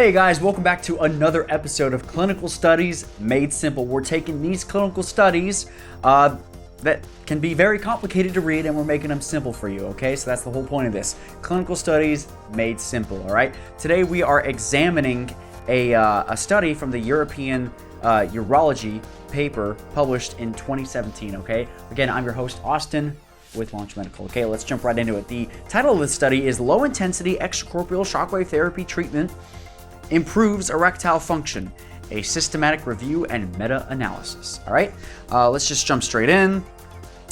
Hey guys, welcome back to another episode of Clinical Studies Made Simple. We're taking these clinical studies that can be very complicated to read and we're making them simple for you, okay? So that's the whole point of this. Clinical Studies Made Simple, all right? Today we are examining a study from the European Urology paper published in 2017, okay? Again, I'm your host, Austin, with Launch Medical. Okay, let's jump right into it. The title of this study is Low Intensity Extracorporeal Shockwave Therapy Treatment Improves Erectile Function, a Systematic Review and Meta-Analysis. All right, let's just jump straight in.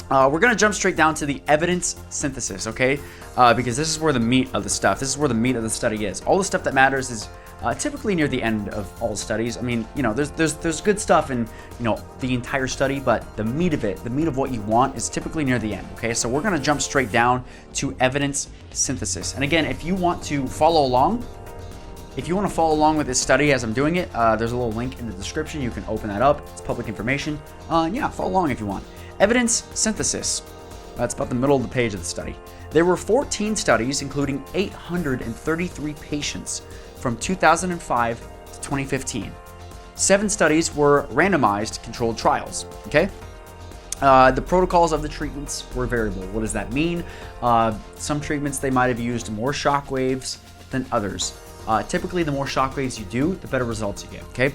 We're going to jump straight down to the evidence synthesis, okay? Because this is where the meat of the study is. All the stuff that matters is typically near the end of all studies. I mean, you know, there's good stuff in, you know, the entire study, but the meat of it, the meat of what you want is typically near the end, okay? So we're going to jump straight down to evidence synthesis. And again, if you want to follow along with this study as I'm doing it, there's a little link in the description. You can open that up. It's public information. Yeah, follow along if you want. Evidence synthesis. That's about the middle of the page of the study. There were 14 studies, including 833 patients from 2005 to 2015. 7 studies were randomized controlled trials, okay? The protocols of the treatments were variable. What does that mean? Some treatments, they might have used more shock waves than others. Typically, the more shockwaves you do, the better results you get, okay?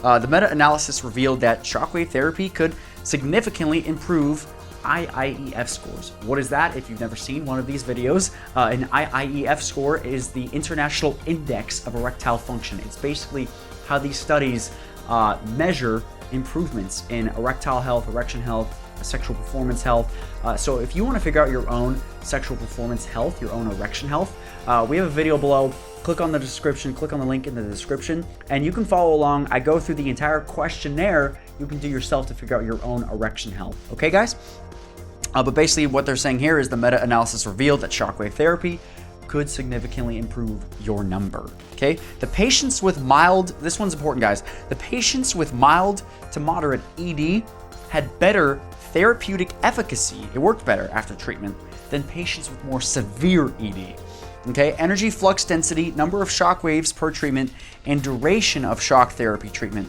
The meta-analysis revealed that shockwave therapy could significantly improve IIEF scores. What is that? If you've never seen one of these videos, an IIEF score is the International Index of Erectile Function. It's basically how these studies measure improvements in erectile health, erection health, sexual performance health. So if you want to figure out your own sexual performance health, your own erection health, we have a video below. Click on the description, click on the link in the description, and you can follow along. I go through the entire questionnaire you can do yourself to figure out your own erection health. Okay, guys? But basically what they're saying here is the meta-analysis revealed that shockwave therapy could significantly improve your number, okay? The patients with mild, this one's important, guys. The patients with mild to moderate ED had better therapeutic efficacy. It worked better after treatment than patients with more severe ED. Okay, energy flux density, number of shock waves per treatment, and duration of shock therapy treatment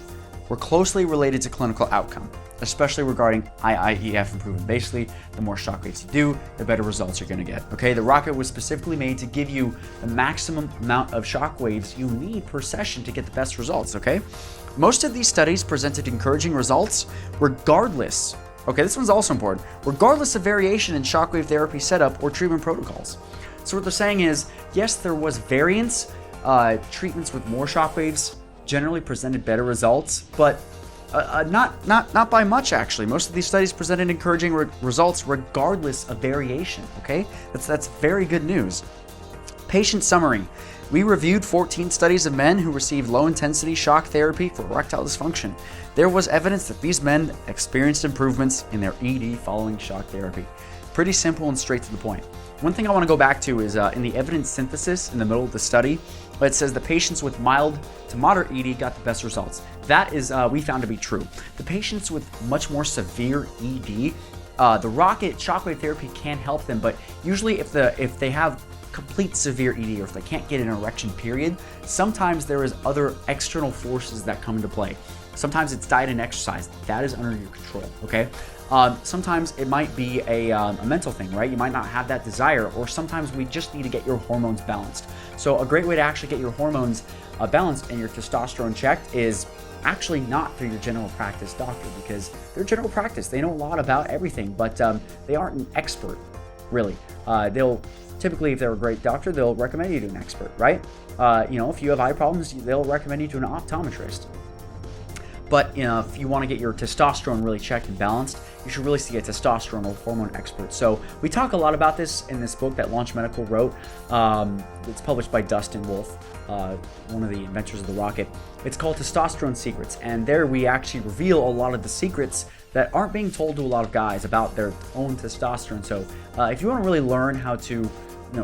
were closely related to clinical outcome, especially regarding IIEF improvement. Basically, the more shock waves you do, the better results you're going to get. Okay, the rocket was specifically made to give you the maximum amount of shock waves you need per session to get the best results. Okay, most of these studies presented encouraging results regardless. Okay, this one's also important. Regardless of variation in shockwave therapy setup or treatment protocols. So what they're saying is, yes, there was variance. Treatments with more shockwaves generally presented better results, but not by much, actually. Most of these studies presented encouraging results regardless of variation, okay? That's very good news. Patient summary. We reviewed 14 studies of men who received low-intensity shock therapy for erectile dysfunction. There was evidence that these men experienced improvements in their ED following shock therapy. Pretty simple and straight to the point. One thing I want to go back to is in the evidence synthesis in the middle of the study, it says the patients with mild to moderate ED got the best results. That is, we found to be true. The patients with much more severe ED, the rocket shockwave therapy can help them, but usually if they have complete severe ED or if they can't get an erection period, sometimes there is other external forces that come into play. Sometimes it's diet and exercise. That is under your control, okay? Sometimes it might be a mental thing, right? You might not have that desire, or sometimes we just need to get your hormones balanced. So a great way to actually get your hormones balanced and your testosterone checked is actually not through your general practice doctor, because they're general practice. They know a lot about everything, but they aren't an expert, really. They'll typically, if they're a great doctor, they'll recommend you to an expert, right? You know, if you have eye problems, they'll recommend you to an optometrist. But if you want to get your testosterone really checked and balanced, you should really see a testosterone or hormone expert. So we talk a lot about this in this book that Launch Medical wrote. It's published by Dustin Wolf, one of the inventors of the rocket. It's called Testosterone Secrets, and there we actually reveal a lot of the secrets that aren't being told to a lot of guys about their own testosterone. So if you want to really learn how to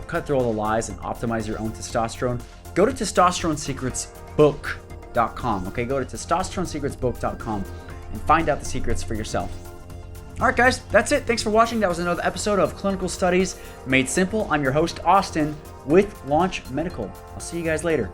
cut through all the lies and optimize your own testosterone, go to testosteronesecretsbook.com. Okay, go to testosteronesecretsbook.com and find out the secrets for yourself. All right, guys, that's it. Thanks for watching. That was another episode of Clinical Studies Made Simple. I'm your host, Austin, with Launch Medical. I'll see you guys later.